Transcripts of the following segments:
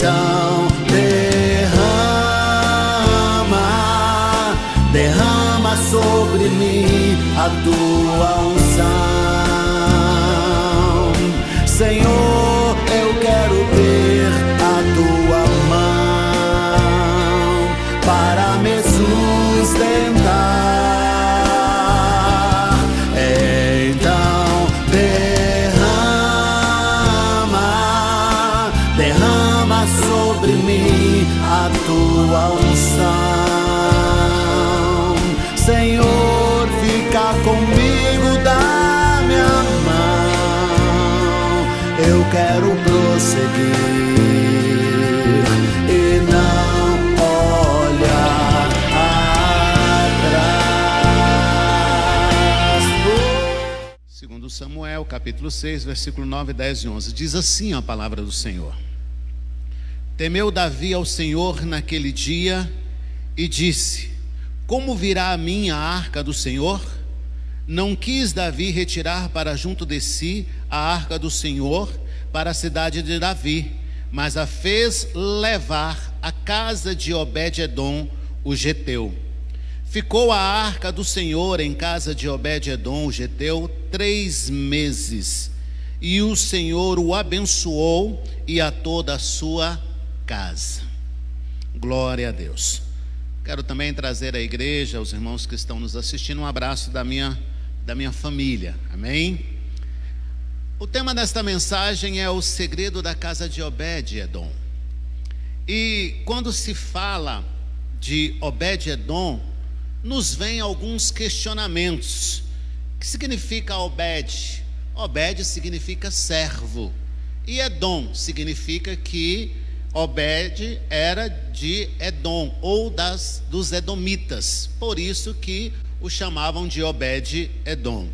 Então derrama sobre mim a tua unção. Senhor, eu quero ter a tua mão para me sustentar. Então derrama sobre mim a tua unção. Senhor, fica comigo, dá minha mão. Eu quero prosseguir e não olhar atrás. Segundo Samuel, capítulo 6, versículo 9, 10 e 11. Diz assim a palavra do Senhor: Temeu Davi ao Senhor naquele dia e disse: como virá a mim a arca do Senhor? Não quis Davi retirar para junto de si a arca do Senhor para a cidade de Davi, mas a fez levar à casa de Obed-edom, o geteu. Ficou a arca do Senhor em casa de Obed-edom, o geteu, 3 meses, e o Senhor o abençoou e a toda a sua casa. Glória a Deus. Quero também trazer à igreja, aos irmãos que estão nos assistindo, um abraço da minha família, amém? O tema desta mensagem é o segredo da casa de Obed-edom. E quando se fala de Obed-edom, nos vem alguns questionamentos. O que significa Obed? Obed significa servo, e Edom significa que Obed era de Edom, ou dos edomitas, por isso que o chamavam de Obed-edom.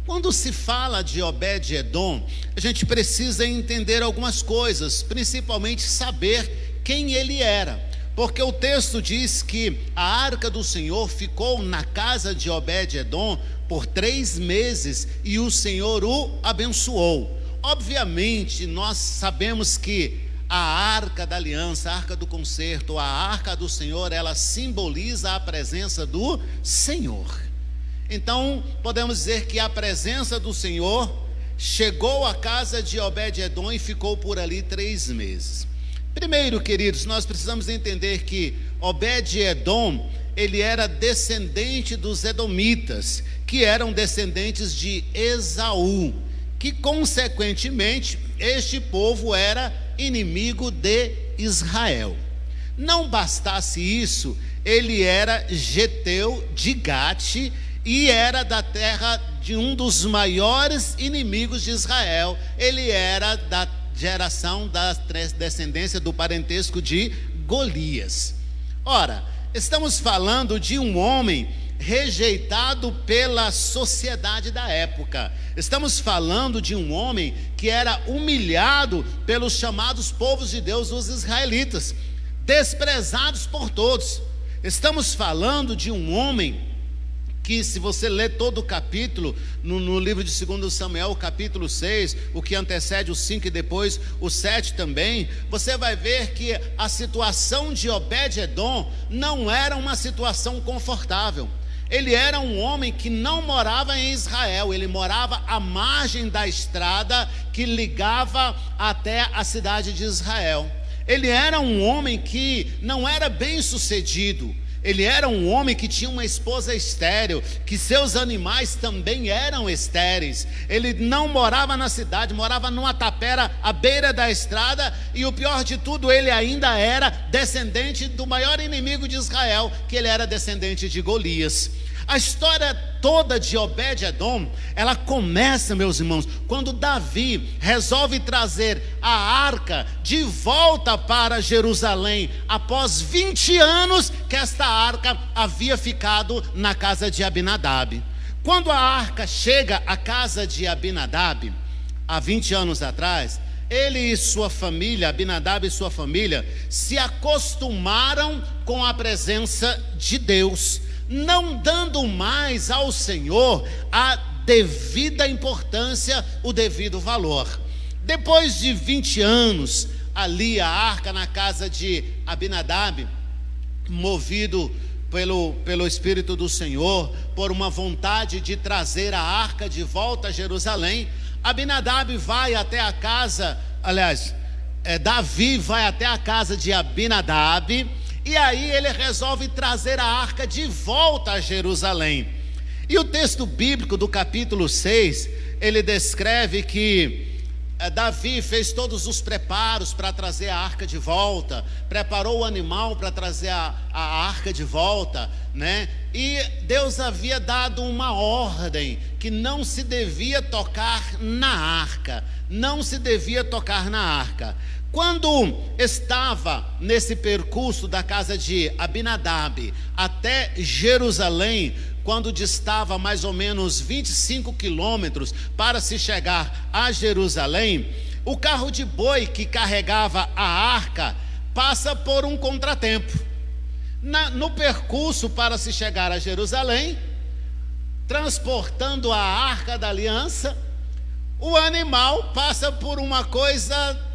Quando se fala de Obed-edom, a gente precisa entender algumas coisas, principalmente saber quem ele era, porque o texto diz que a arca do Senhor ficou na casa de Obed-edom por 3 meses e o Senhor o abençoou. Obviamente nós sabemos que a arca da aliança, a arca do concerto, a arca do Senhor, ela simboliza a presença do Senhor. Então podemos dizer que a presença do Senhor chegou à casa de Obed-edom e ficou por ali 3 meses. Primeiro, queridos, nós precisamos entender que Obed-edom, ele era descendente dos edomitas, que eram descendentes de Esaú, que consequentemente este povo era inimigo de Israel. Não bastasse isso, ele era geteu de Gate e era da terra de um dos maiores inimigos de Israel. Ele era da geração da descendência do parentesco de Golias. Ora, estamos falando de um homem rejeitado pela sociedade da época. Estamos falando de um homem que era humilhado pelos chamados povos de Deus, os israelitas, desprezados por todos. Estamos falando de um homem que, se você ler todo o capítulo, no livro de 2 Samuel, capítulo 6, o que antecede o 5 e depois o 7 também, você vai ver que a situação de Obed-edom não era uma situação confortável. Ele era um homem que não morava em Israel, ele morava à margem da estrada que ligava até a cidade de Israel. Ele era um homem que não era bem sucedido. Ele era um homem que tinha uma esposa estéril, que seus animais também eram estéreis. Ele não morava na cidade, morava numa tapera à beira da estrada, e o pior de tudo, ele ainda era descendente do maior inimigo de Israel, que ele era descendente de Golias. A história toda de Obed-edom, ela começa, meus irmãos, quando Davi resolve trazer a arca de volta para Jerusalém, após 20 anos que esta arca havia ficado na casa de Abinadab. Quando a arca chega à casa de Abinadab, há 20 anos atrás, ele e sua família, Abinadab e sua família, se acostumaram com a presença de Deus, não dando mais ao Senhor a devida importância, o devido valor. Depois de 20 anos, ali a arca na casa de Abinadab, movido pelo Espírito do Senhor, por uma vontade de trazer a arca de volta a Jerusalém. Abinadab vai até a casa, Davi vai até a casa de Abinadab, e aí ele resolve trazer a arca de volta a Jerusalém. E o texto bíblico do capítulo 6, ele descreve que Davi fez todos os preparos para trazer a arca de volta, preparou o animal para trazer a arca de volta, né? E Deus havia dado uma ordem que não se devia tocar na arca, não se devia tocar na arca. Quando estava nesse percurso da casa de Abinadab até Jerusalém, quando distava mais ou menos 25 quilômetros para se chegar a Jerusalém, o carro de boi que carregava a arca passa por um contratempo. No percurso para se chegar a Jerusalém, transportando a arca da aliança, o animal passa por uma coisa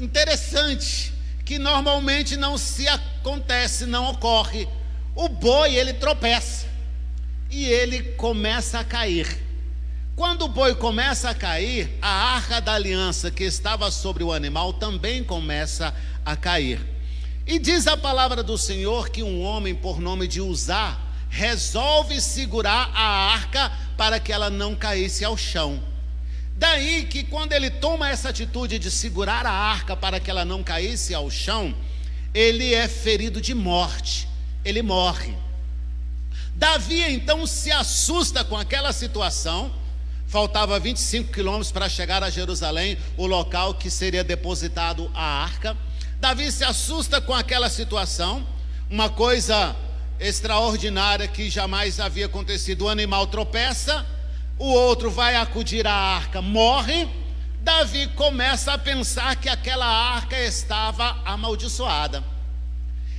interessante, que normalmente não se acontece, não ocorre. O boi, ele tropeça e ele começa a cair. Quando o boi começa a cair, a arca da aliança que estava sobre o animal também começa a cair. E diz a palavra do Senhor que um homem por nome de Uzá resolve segurar a arca para que ela não caísse ao chão. Daí que quando ele toma essa atitude de segurar a arca para que ela não caísse ao chão, ele é ferido de morte, ele morre. Davi então se assusta com aquela situação. Faltava 25 quilômetros para chegar a Jerusalém, o local que seria depositado a arca. Davi se assusta com aquela situação, uma coisa extraordinária que jamais havia acontecido. O animal tropeça, o outro vai acudir à arca, morre. Davi começa a pensar que aquela arca estava amaldiçoada.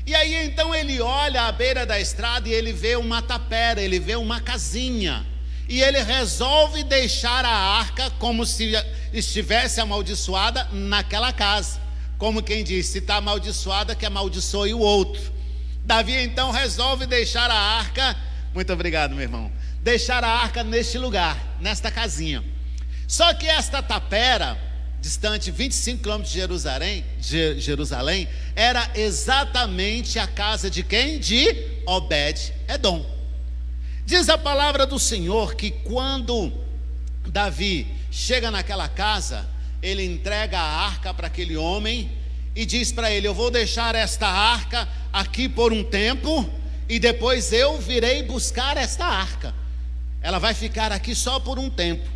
E aí então ele olha à beira da estrada e ele vê uma tapera, ele vê uma casinha. E ele resolve deixar a arca como se estivesse amaldiçoada naquela casa. Como quem diz, se está amaldiçoada, que amaldiçoe o outro. Davi então resolve deixar a arca, muito obrigado meu irmão, deixar a arca neste lugar, nesta casinha. Só que esta tapera, distante 25 quilômetros de Jerusalém, era exatamente a casa de quem? De Obed-Edom. Diz a palavra do Senhor que quando Davi chega naquela casa, ele entrega a arca para aquele homem e diz para ele: eu vou deixar esta arca aqui por um tempo e depois eu virei buscar esta arca. Ela vai ficar aqui só por um tempo.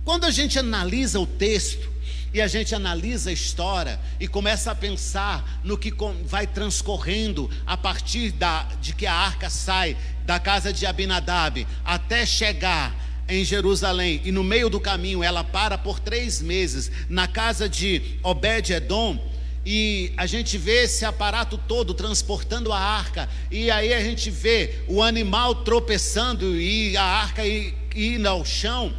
Quando a gente analisa o texto e a gente analisa a história e começa a pensar no que vai transcorrendo a partir de que a arca sai da casa de Abinadab até chegar em Jerusalém, e no meio do caminho ela para por 3 meses na casa de Obed-Edom, e a gente vê esse aparato todo transportando a arca, e aí a gente vê o animal tropeçando e a arca indo ao chão.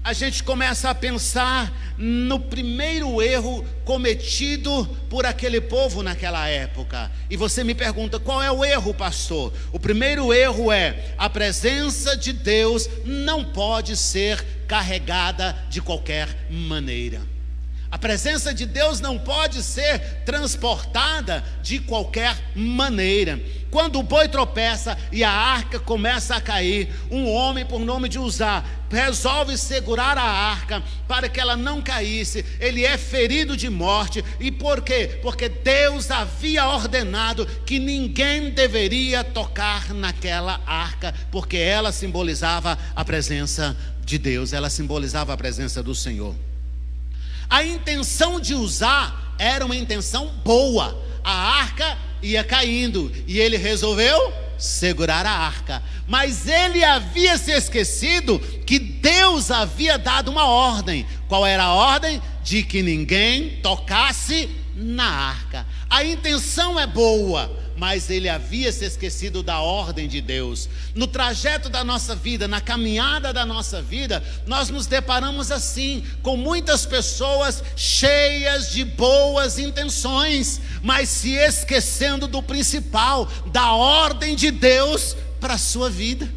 A gente começa a pensar no primeiro erro cometido por aquele povo naquela época. E você me pergunta: qual é o erro, pastor? O primeiro erro é: a presença de Deus não pode ser carregada de qualquer maneira. A presença de Deus não pode ser transportada de qualquer maneira. Quando o boi tropeça e a arca começa a cair, um homem por nome de Uzá resolve segurar a arca para que ela não caísse. Ele é ferido de morte. E por quê? Porque Deus havia ordenado que ninguém deveria tocar naquela arca, porque ela simbolizava a presença de Deus, ela simbolizava a presença do Senhor. A intenção de Uzá era uma intenção boa. A arca ia caindo e ele resolveu segurar a arca. Mas ele havia se esquecido que Deus havia dado uma ordem. Qual era a ordem? De que ninguém tocasse na arca. A intenção é boa, mas ele havia se esquecido da ordem de Deus. No trajeto da nossa vida, na caminhada da nossa vida, nós nos deparamos assim, com muitas pessoas cheias de boas intenções, mas se esquecendo do principal, da ordem de Deus para a sua vida.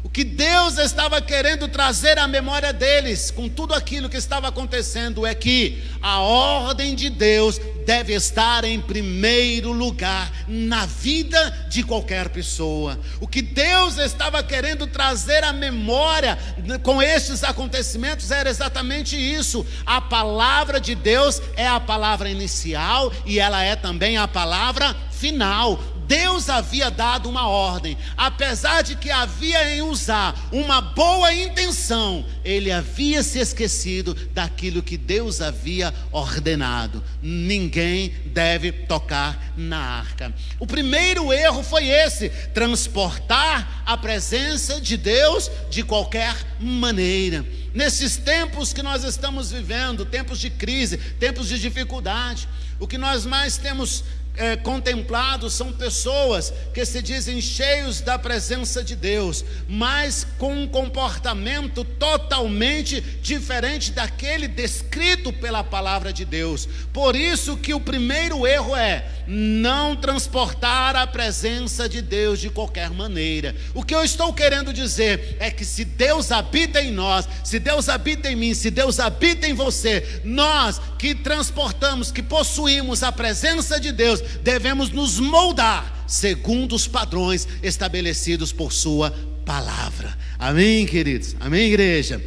O que Deus estava querendo trazer à memória deles, com tudo aquilo que estava acontecendo, é que a ordem de Deus deve estar em primeiro lugar na vida de qualquer pessoa. O que Deus estava querendo trazer à memória com estes acontecimentos era exatamente isso. A palavra de Deus é a palavra inicial e ela é também a palavra final. Deus havia dado uma ordem, apesar de que havia em usar uma boa intenção, ele havia se esquecido daquilo que Deus havia ordenado. Ninguém deve tocar na arca. O primeiro erro foi esse: transportar a presença de Deus de qualquer maneira. Nesses tempos que nós estamos vivendo, tempos de crise, tempos de dificuldade, o que nós mais temos contemplados são pessoas que se dizem cheios da presença de Deus, mas com um comportamento totalmente diferente daquele descrito pela palavra de Deus. Por isso que o primeiro erro é não transportar a presença de Deus de qualquer maneira. O que eu estou querendo dizer é que se Deus habita em nós, se Deus habita em mim, se Deus habita em você, nós que transportamos, que possuímos a presença de Deus, devemos nos moldar segundo os padrões estabelecidos por sua palavra. Amém, queridos? Amém, igreja?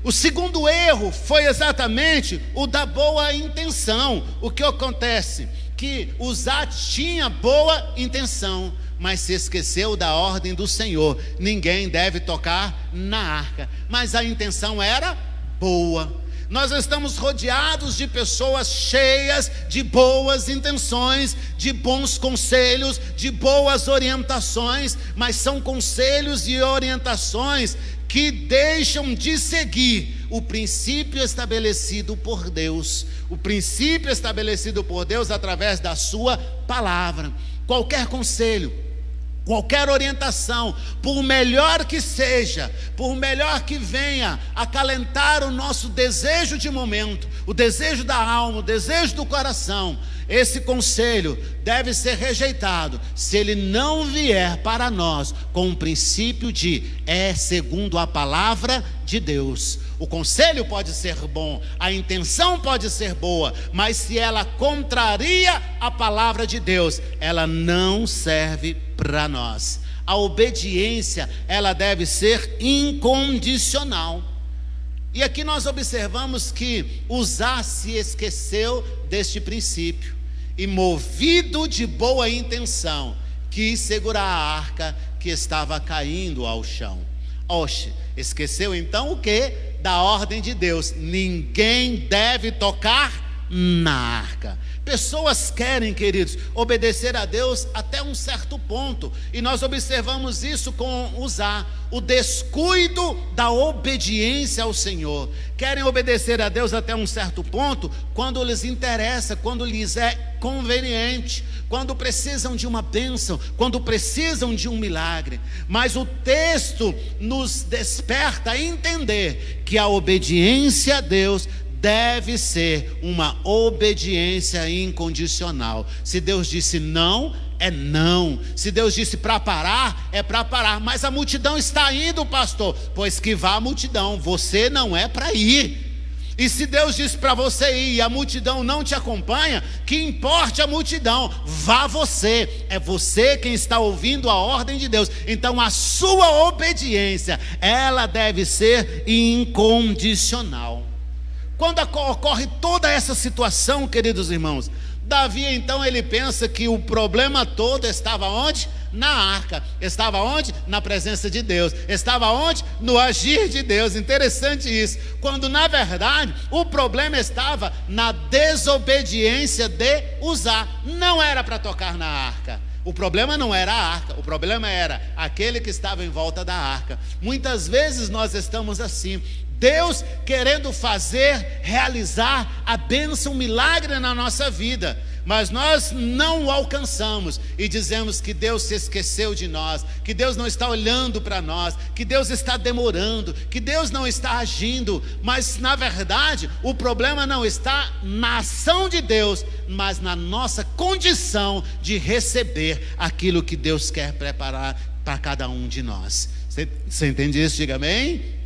O segundo erro foi exatamente o da boa intenção. O que acontece? Que Uzá tinha boa intenção, mas se esqueceu da ordem do Senhor. Ninguém deve tocar na arca, mas a intenção era boa. Nós estamos rodeados de pessoas cheias de boas intenções, de bons conselhos, de boas orientações, mas são conselhos e orientações que deixam de seguir o princípio estabelecido por Deus, o princípio estabelecido por Deus através da sua palavra. Qualquer conselho, qualquer orientação, por melhor que seja, por melhor que venha acalentar o nosso desejo de momento, o desejo da alma, o desejo do coração, esse conselho deve ser rejeitado se ele não vier para nós com o princípio de segundo a palavra de Deus. O conselho pode ser bom, a intenção pode ser boa, mas se ela contraria a palavra de Deus, ela não serve para nós. A obediência, ela deve ser incondicional. E aqui nós observamos que Uzá se esqueceu deste princípio e, movido de boa intenção, quis segurar a arca que estava caindo ao chão. Oxe, esqueceu então o quê? Da ordem de Deus. Ninguém deve tocar na arca. Pessoas querem, queridos, obedecer a Deus até um certo ponto, e nós observamos isso com Uzá, o descuido da obediência ao Senhor. Querem obedecer a Deus até um certo ponto, quando lhes interessa, quando lhes é conveniente, quando precisam de uma bênção, quando precisam de um milagre. Mas o texto nos desperta a entender que a obediência a Deus deve ser uma obediência incondicional. Se Deus disse não, é não. Se Deus disse para parar, é para parar. Mas a multidão está indo, pastor. Pois que vá a multidão, você não é para ir. E se Deus disse para você ir e a multidão não te acompanha, que importe a multidão, vá você. É você quem está ouvindo a ordem de Deus. Então a sua obediência, ela deve ser incondicional. Quando ocorre toda essa situação, queridos irmãos, Davi então ele pensa que o problema todo estava onde? Na arca. Estava onde? Na presença de Deus. Estava onde? No agir de Deus. Interessante isso. Quando na verdade o problema estava na desobediência de Uzá. Não era para tocar na arca. O problema não era a arca, o problema era aquele que estava em volta da arca. Muitas vezes nós estamos assim, Deus querendo realizar a bênção, um milagre na nossa vida, mas nós não o alcançamos e dizemos que Deus se esqueceu de nós, que Deus não está olhando para nós, que Deus está demorando, que Deus não está agindo. Mas na verdade o problema não está na ação de Deus, mas na nossa condição de receber aquilo que Deus quer preparar para cada um de nós. Você entende isso? Diga amém.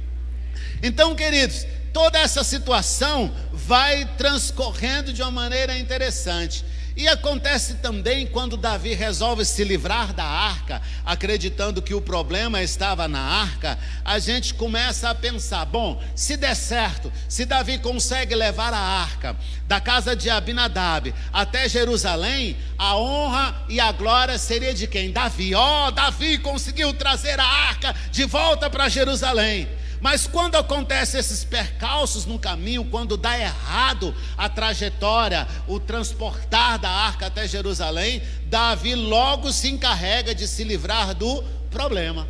Então, queridos, toda essa situação vai transcorrendo de uma maneira interessante. E acontece também quando Davi resolve se livrar da arca, acreditando que o problema estava na arca, a gente começa a pensar, bom, se der certo, se Davi consegue levar a arca da casa de Abinadab até Jerusalém, a honra e a glória seria de quem? Davi. Davi conseguiu trazer a arca de volta para Jerusalém. Mas quando acontecem esses percalços no caminho, quando dá errado a trajetória, o transportar da arca até Jerusalém, Davi logo se encarrega de se livrar do problema.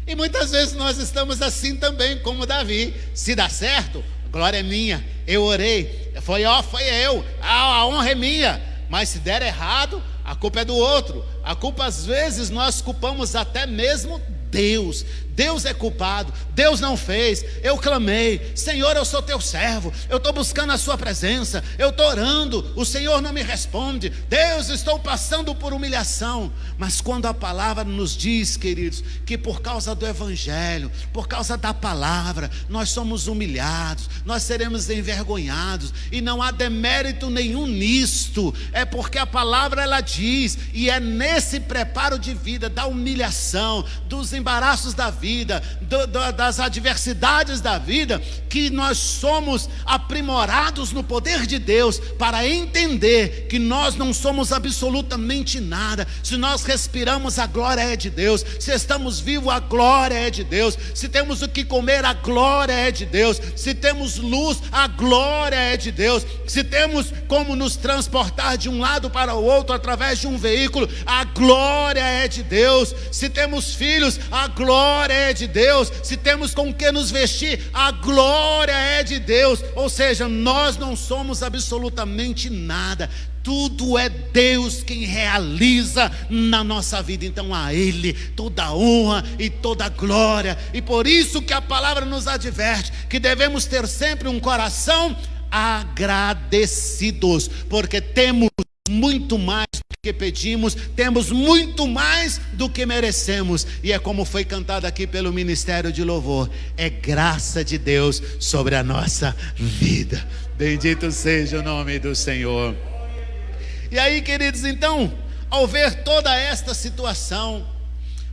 E muitas vezes nós estamos assim também, como Davi. Se dá certo, glória é minha, eu orei, foi eu, a honra é minha. Mas se der errado, a culpa é do outro. A culpa, às vezes, nós culpamos até mesmo Deus. Deus é culpado, Deus não fez. Eu clamei, Senhor, eu sou teu servo, eu estou buscando a sua presença, eu estou orando, o Senhor não me responde. Deus, estou passando por humilhação. Mas quando a palavra nos diz, queridos, que por causa do evangelho, por causa da palavra, nós somos humilhados, nós seremos envergonhados, e não há demérito nenhum nisto, é porque a palavra ela diz, e é nesse preparo de vida, da humilhação, dos embaraços da vida, das adversidades da vida, que nós somos aprimorados no poder de Deus, para entender que nós não somos absolutamente nada. Se nós respiramos, a glória é de Deus. Se estamos vivos, a glória é de Deus. Se temos o que comer, a glória é de Deus. Se temos luz, a glória é de Deus. Se temos como nos transportar de um lado para o outro através de um veículo, a glória é de Deus. Se temos filhos, a glória é de Deus. Se temos com que nos vestir, a glória é de Deus. Ou seja, nós não somos absolutamente nada. Tudo é Deus quem realiza na nossa vida. Então a Ele toda a honra e toda a glória. E por isso que a palavra nos adverte que devemos ter sempre um coração agradecidos, porque temos muito mais do que pedimos, temos muito mais do que merecemos. E é como foi cantado aqui pelo Ministério de Louvor: é graça de Deus sobre a nossa vida. Bendito seja o nome do Senhor. E aí, queridos, então, ao ver toda esta situação,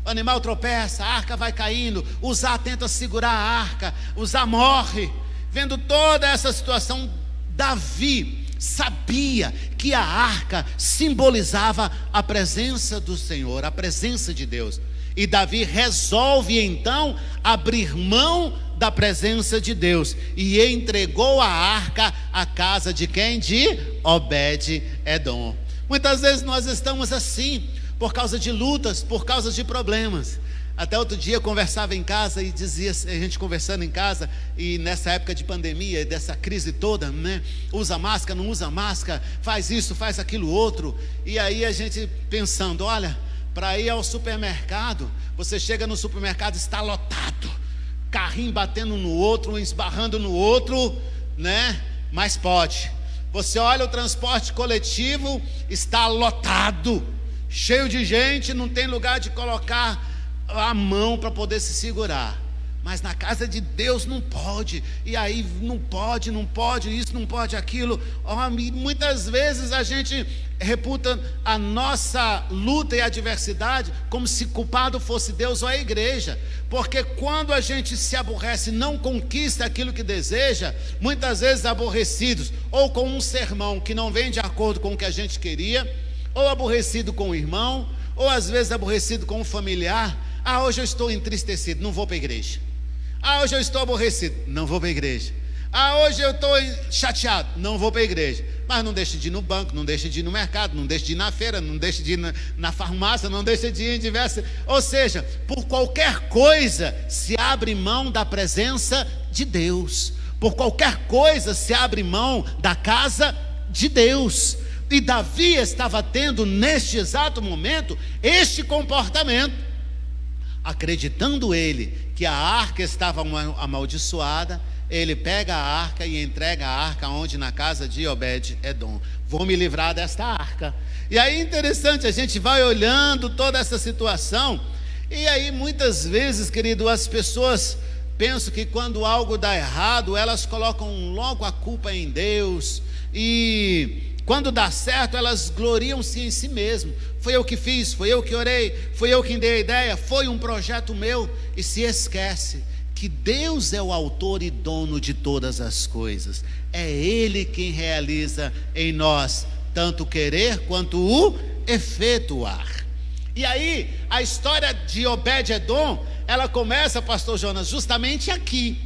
o animal tropeça, a arca vai caindo, Uzá tenta segurar a arca, Uzá morre. Vendo toda essa situação, Davi sabia que a arca simbolizava a presença do Senhor, a presença de Deus. E Davi resolve então abrir mão da presença de Deus e entregou a arca à casa de quem? De Obed-Edom. Muitas vezes nós estamos assim, por causa de lutas, por causa de problemas. Até outro dia eu conversava em casa e dizia, a gente conversando em casa, e nessa época de pandemia, dessa crise toda, né? Usa máscara, não usa máscara, faz isso, faz aquilo outro. E aí a gente pensando, olha, para ir ao supermercado, você chega no supermercado, está lotado, carrinho batendo no outro, esbarrando no outro, né? Mas pode. Você olha o transporte coletivo, está lotado, cheio de gente, não tem lugar de colocar a mão para poder se segurar. Mas na casa de Deus não pode. E aí não pode isso, não pode aquilo. Muitas vezes a gente reputa a nossa luta e adversidade como se culpado fosse Deus ou a igreja. Porque quando a gente se aborrece e não conquista aquilo que deseja, muitas vezes aborrecidos ou com um sermão que não vem de acordo com o que a gente queria, ou aborrecido com o irmão, ou às vezes aborrecido com um familiar. Hoje eu estou entristecido, não vou para a igreja. Hoje eu estou aborrecido, não vou para a igreja. Hoje eu estou chateado, não vou para a igreja. Mas não deixe de ir no banco, não deixe de ir no mercado, não deixe de ir na feira, não deixe de ir na farmácia, não deixe de ir em diversas. Ou seja, por qualquer coisa se abre mão da presença de Deus. Por qualquer coisa se abre mão da casa de Deus. E Davi estava tendo, neste exato momento, este comportamento, acreditando ele que a arca estava amaldiçoada. Ele pega a arca e entrega a arca onde? Na casa de Obed-Edom. Vou me livrar desta arca. E aí interessante, a gente vai olhando toda essa situação, e aí muitas vezes, querido, as pessoas pensam que quando algo dá errado, elas colocam logo a culpa em Deus, e quando dá certo, elas gloriam-se em si mesmo. Foi eu que fiz, foi eu que orei, foi eu quem dei a ideia, foi um projeto meu, e se esquece que Deus é o autor e dono de todas as coisas. É Ele quem realiza em nós tanto o querer quanto o efetuar. E aí, a história de Obed-Edom, ela começa, pastor Jonas, justamente aqui,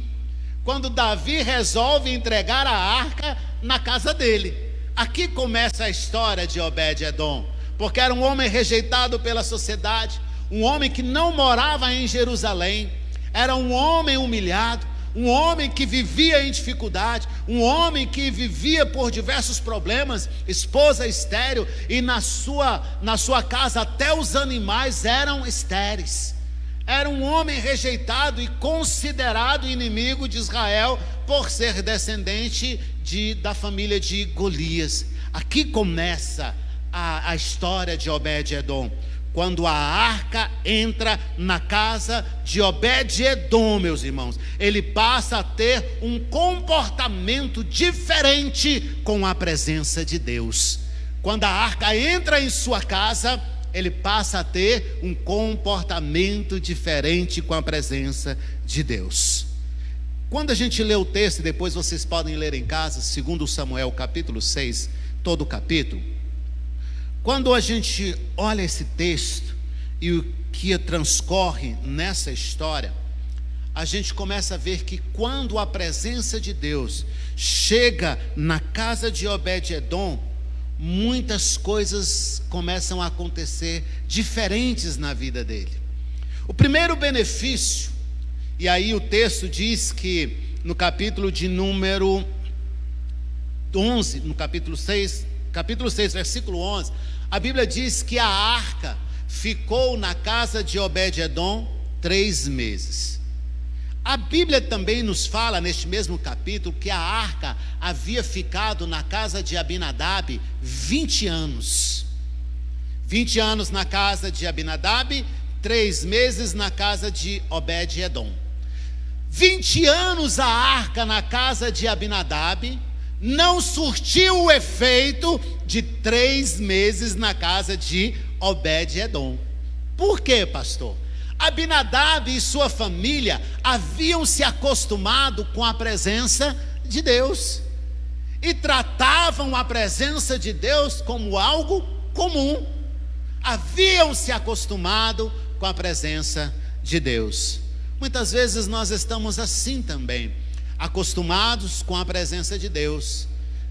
quando Davi resolve entregar a arca na casa dele. Aqui começa a história de Obed-Edom, porque era um homem rejeitado pela sociedade, um homem que não morava em Jerusalém, era um homem humilhado, um homem que vivia em dificuldade, um homem que vivia por diversos problemas, esposa estéril, e na sua casa até os animais eram estéreis. Era um homem rejeitado e considerado inimigo de Israel por ser descendente da família de Golias. Aqui começa a história de Obed-Edom. Quando a arca entra na casa de Obed-Edom, meus irmãos, ele passa a ter um comportamento diferente com a presença de Deus. Quando a arca entra em sua casa, ele passa a ter um comportamento diferente com a presença de Deus. Quando a gente lê o texto, depois vocês podem ler em casa, 2 Samuel capítulo 6, todo o capítulo. Quando a gente olha esse texto e o que transcorre nessa história, a gente começa a ver que quando a presença de Deus chega na casa de Obed-Edom, muitas coisas começam a acontecer diferentes na vida dele. O primeiro benefício, e aí o texto diz que no capítulo de número 11, no capítulo 6, versículo 11, a Bíblia diz que a arca ficou na casa de Obed-Edom 3 meses. A Bíblia também nos fala, neste mesmo capítulo, que a arca havia ficado na casa de Abinadab 20 anos. 20 anos na casa de Abinadab, 3 meses na casa de Obed-Edom. 20 anos a arca na casa de Abinadab não surtiu o efeito de 3 meses na casa de Obed-Edom. Por quê, pastor? Abinadab e sua família haviam se acostumado com a presença de Deus e tratavam a presença de Deus como algo comum. Haviam se acostumado com a presença de Deus. Muitas vezes nós estamos assim também, acostumados com a presença de Deus.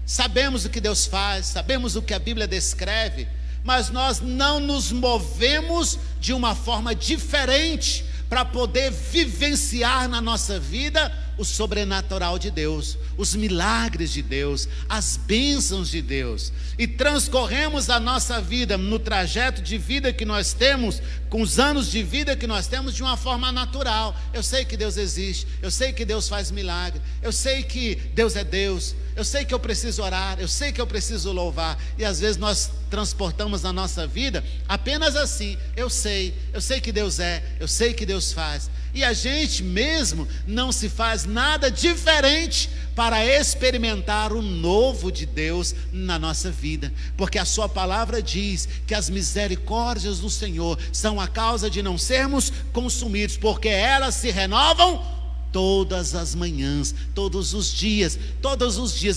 Sabemos o que Deus faz, sabemos o que a Bíblia descreve, mas nós não nos movemos de uma forma diferente para poder vivenciar na nossa vida o sobrenatural de Deus, os milagres de Deus, as bênçãos de Deus, e transcorremos a nossa vida no trajeto de vida que nós temos, com os anos de vida que nós temos, de uma forma natural. Eu sei que Deus existe, eu sei que Deus faz milagre, eu sei que Deus é Deus, eu sei que eu preciso orar, eu sei que eu preciso louvar, e às vezes nós transportamos na nossa vida apenas assim: eu sei que Deus é, eu sei que Deus faz, e a gente mesmo não se faz nada diferente para experimentar o novo de Deus na nossa vida, porque a sua palavra diz que as misericórdias do Senhor são a causa de não sermos consumidos, porque elas se renovam todas as manhãs, todos os dias.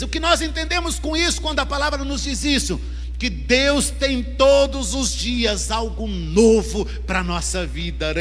O que nós entendemos com isso, quando a palavra nos diz isso? Que Deus tem todos os dias algo novo para a nossa vida.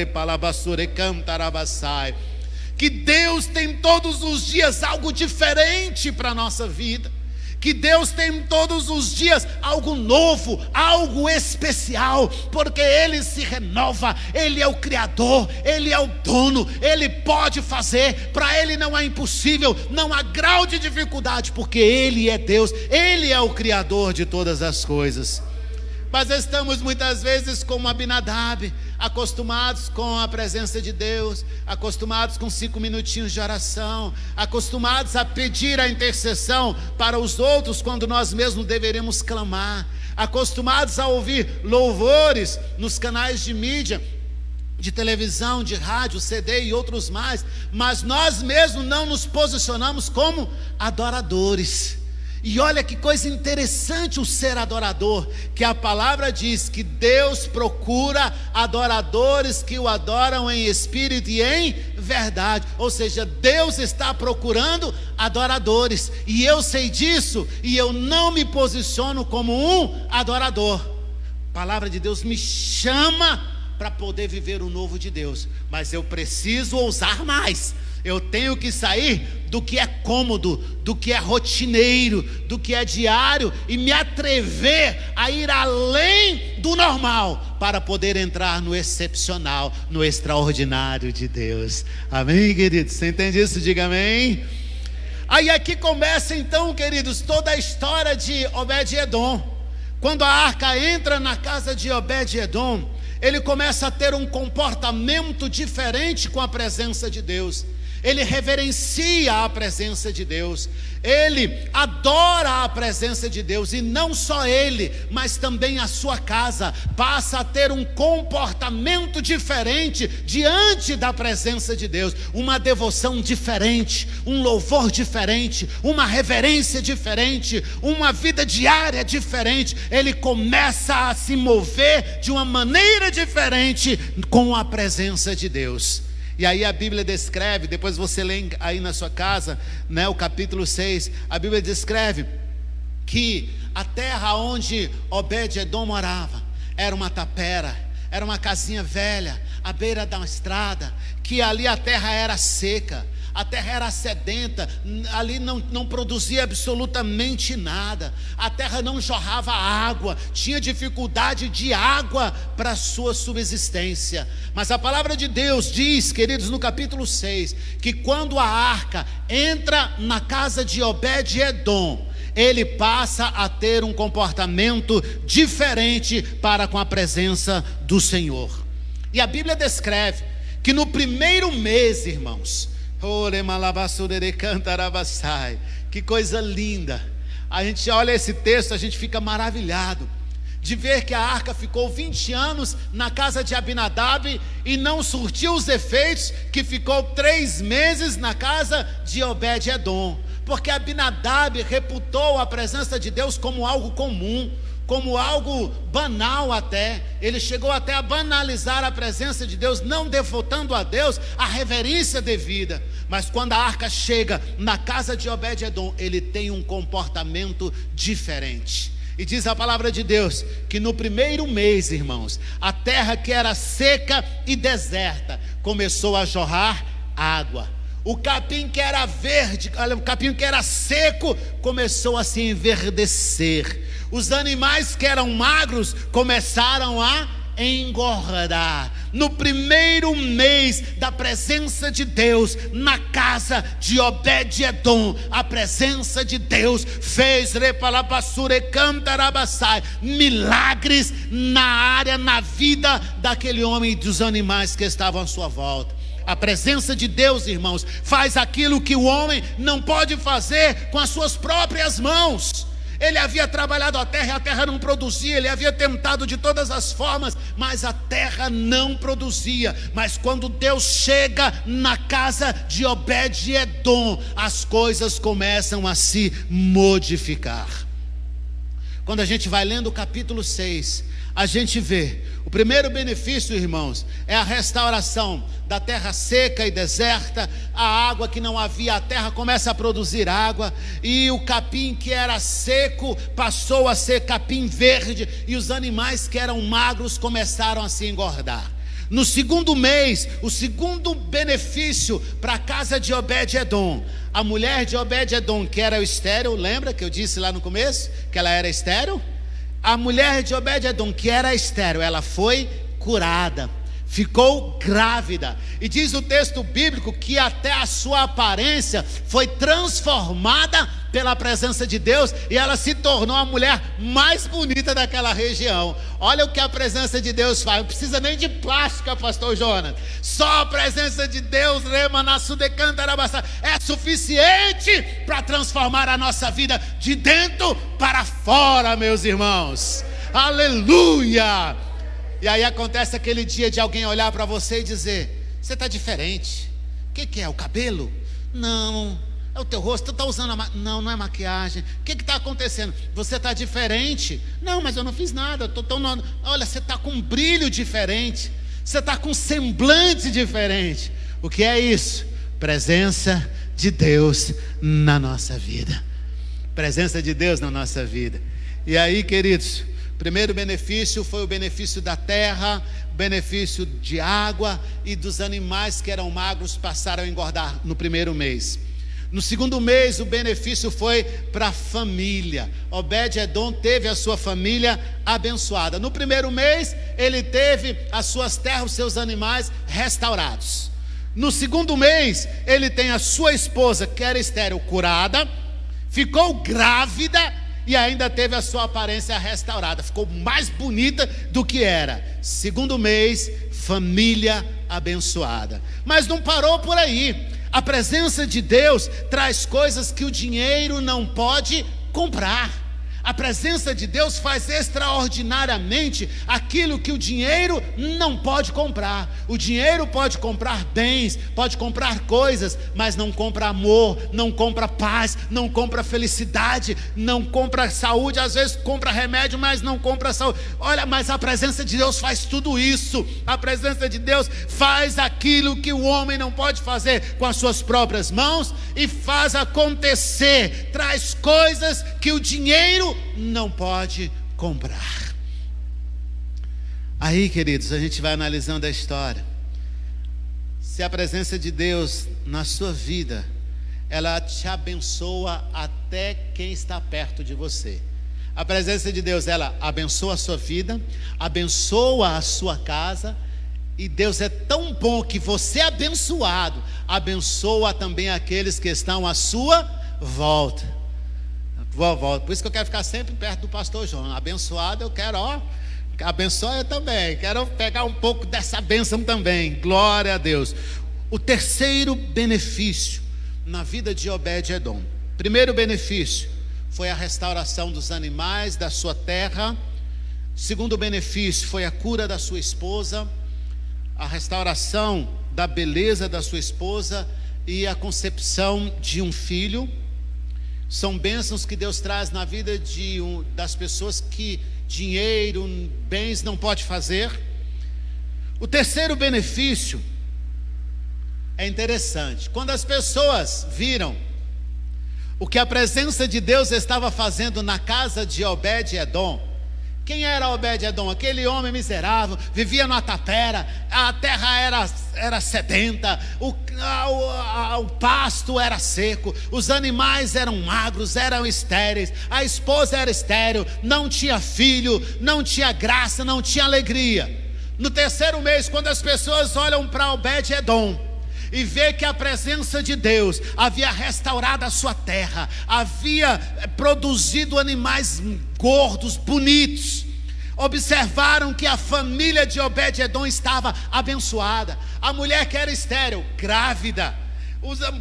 Que Deus tem todos os dias algo diferente para a nossa vida. que Deus tem todos os dias algo novo, algo especial, porque Ele se renova, Ele é o Criador, Ele é o dono, Ele pode fazer, para Ele não é impossível, não há grau de dificuldade, porque Ele é Deus, Ele é o Criador de todas as coisas. Mas estamos muitas vezes como Abinadab, acostumados com a presença de Deus, acostumados com 5 minutinhos de oração, acostumados a pedir a intercessão para os outros quando nós mesmos deveríamos clamar, acostumados a ouvir louvores nos canais de mídia, de televisão, de rádio, CD e outros mais, mas nós mesmos não nos posicionamos como adoradores. E olha que coisa interessante o ser adorador, que a palavra diz que Deus procura adoradores que o adoram em espírito e em verdade, ou seja, Deus está procurando adoradores, e eu sei disso, e eu não me posiciono como um adorador. A palavra de Deus me chama para poder viver o novo de Deus, mas eu preciso ousar mais. Eu tenho que sair do que é cômodo, do que é rotineiro, do que é diário, e me atrever a ir além do normal, para poder entrar no excepcional, no extraordinário de Deus. Amém, queridos? Você entende isso? Diga amém. Aí aqui começa então, queridos, toda a história de Obed-Edom. Quando a arca entra na casa de Obed-Edom, ele começa a ter um comportamento diferente com a presença de Deus. Ele reverencia a presença de Deus, ele adora a presença de Deus, e não só ele, mas também a sua casa passa a ter um comportamento diferente diante da presença de Deus, uma devoção diferente, um louvor diferente, uma reverência diferente, uma vida diária diferente. Ele começa a se mover de uma maneira diferente com a presença de Deus. E aí a Bíblia descreve, depois você lê aí na sua casa, né, o capítulo 6, a Bíblia descreve que a terra onde Obed-Edom morava era uma tapera, era uma casinha velha, à beira da estrada, que ali a terra era seca, a terra era sedenta, ali não produzia absolutamente nada, a terra não jorrava água, tinha dificuldade de água para a sua subsistência. Mas a palavra de Deus diz, queridos, no capítulo 6, que quando a arca entra na casa de Obed-Edom, ele passa a ter um comportamento diferente para com a presença do Senhor. E a Bíblia descreve que no primeiro mês, irmãos, que coisa linda, a gente olha esse texto, a gente fica maravilhado de ver que a arca ficou 20 anos na casa de Abinadab e não surtiu os efeitos que ficou 3 meses na casa de Obed-Edom, porque Abinadab reputou a presença de Deus como algo comum, como algo banal até. Ele chegou até a banalizar a presença de Deus, não devotando a Deus a reverência devida. Mas quando a arca chega na casa de Obed-Edom, ele tem um comportamento diferente. E diz a palavra de Deus que no primeiro mês, irmãos, a terra que era seca e deserta começou a jorrar água. O capim que era verde, o capim que era seco começou a se enverdecer. Os animais que eram magros começaram a engordar. No primeiro mês da presença de Deus na casa de Obed-Edom, a presença de Deus fez milagres na área, na vida daquele homem e dos animais que estavam à sua volta. A presença de Deus, irmãos, faz aquilo que o homem não pode fazer com as suas próprias mãos. Ele havia trabalhado a terra e a terra não produzia, ele havia tentado de todas as formas, mas a terra não produzia. Mas quando Deus chega na casa de Obed-Edom, as coisas começam a se modificar. Quando a gente vai lendo o capítulo 6, a gente vê, o primeiro benefício, irmãos, é a restauração da terra seca e deserta. A água que não havia, a terra começa a produzir água, e o capim que era seco passou a ser capim verde, e os animais que eram magros começaram a se engordar. No segundo mês, o segundo benefício para a casa de Obed-edom, a mulher de Obed-edom, que era estéril, lembra que eu disse lá no começo que ela era estéril? A mulher de Obed-edom, que era estéril, ela foi curada, ficou grávida, e diz o texto bíblico que até a sua aparência foi transformada pela presença de Deus, e ela se tornou a mulher mais bonita daquela região. Olha o que a presença de Deus faz, não precisa nem de plástica, pastor Jonas, só a presença de Deus é suficiente para transformar a nossa vida de dentro para fora, meus irmãos. Aleluia! E aí acontece aquele dia de alguém olhar para você e dizer: você está diferente. O que é? O cabelo? Não. É o teu rosto? Tu está usando Não, não é maquiagem. O que está acontecendo? Você está diferente. Não, mas eu não fiz nada. Olha, você está com um brilho diferente. Você está com um semblante diferente. O que é isso? Presença de Deus na nossa vida. Presença de Deus na nossa vida. E aí, queridos, primeiro benefício foi o benefício da terra, benefício de água, e dos animais que eram magros passaram a engordar no primeiro mês. No segundo mês, o benefício foi para a família. Obed-edom teve a sua família abençoada. No primeiro mês, ele teve as suas terras, os seus animais restaurados. No segundo mês, ele tem a sua esposa, que era estéril, curada, ficou grávida e ainda teve a sua aparência restaurada, ficou mais bonita do que era. Segundo mês, família abençoada. Mas não parou por aí. A presença de Deus traz coisas que o dinheiro não pode comprar. A presença de Deus faz extraordinariamente aquilo que o dinheiro não pode comprar. O dinheiro pode comprar bens, pode comprar coisas, mas não compra amor, não compra paz, não compra felicidade, não compra saúde. Às vezes compra remédio, mas não compra saúde. Olha, mas a presença de Deus faz tudo isso. A presença de Deus faz aquilo que o homem não pode fazer com as suas próprias mãos, e faz acontecer, traz coisas que o dinheiro não pode comprar. Aí, queridos, a gente vai analisando a história. Se a presença de Deus na sua vida, ela te abençoa até quem está perto de você. A presença de Deus, ela abençoa a sua vida, abençoa a sua casa. E Deus é tão bom que você, abençoado, abençoa também aqueles que estão à sua volta. Por isso que eu quero ficar sempre perto do pastor João. Abençoado, eu quero, abençoa eu também. Quero pegar um pouco dessa bênção também. Glória a Deus. O terceiro benefício na vida de Obed-edom. Primeiro benefício foi a restauração dos animais da sua terra. Segundo benefício foi a cura da sua esposa, a restauração da beleza da sua esposa e a concepção de um filho. São bênçãos que Deus traz na vida das pessoas que dinheiro, bens não pode fazer. O terceiro benefício é interessante. Quando as pessoas viram o que a presença de Deus estava fazendo na casa de Obed-edom. Quem era Obed-edom? Aquele homem miserável, vivia numa tapera, a terra era sedenta, o pasto era seco, os animais eram magros, eram estéreis, a esposa era estéril, não tinha filho, não tinha graça, não tinha alegria. No terceiro mês, quando as pessoas olham para Obed-edom e vê que a presença de Deus havia restaurado a sua terra, havia produzido animais gordos, bonitos, observaram que a família de Obed-edom estava abençoada, a mulher que era estéril, grávida,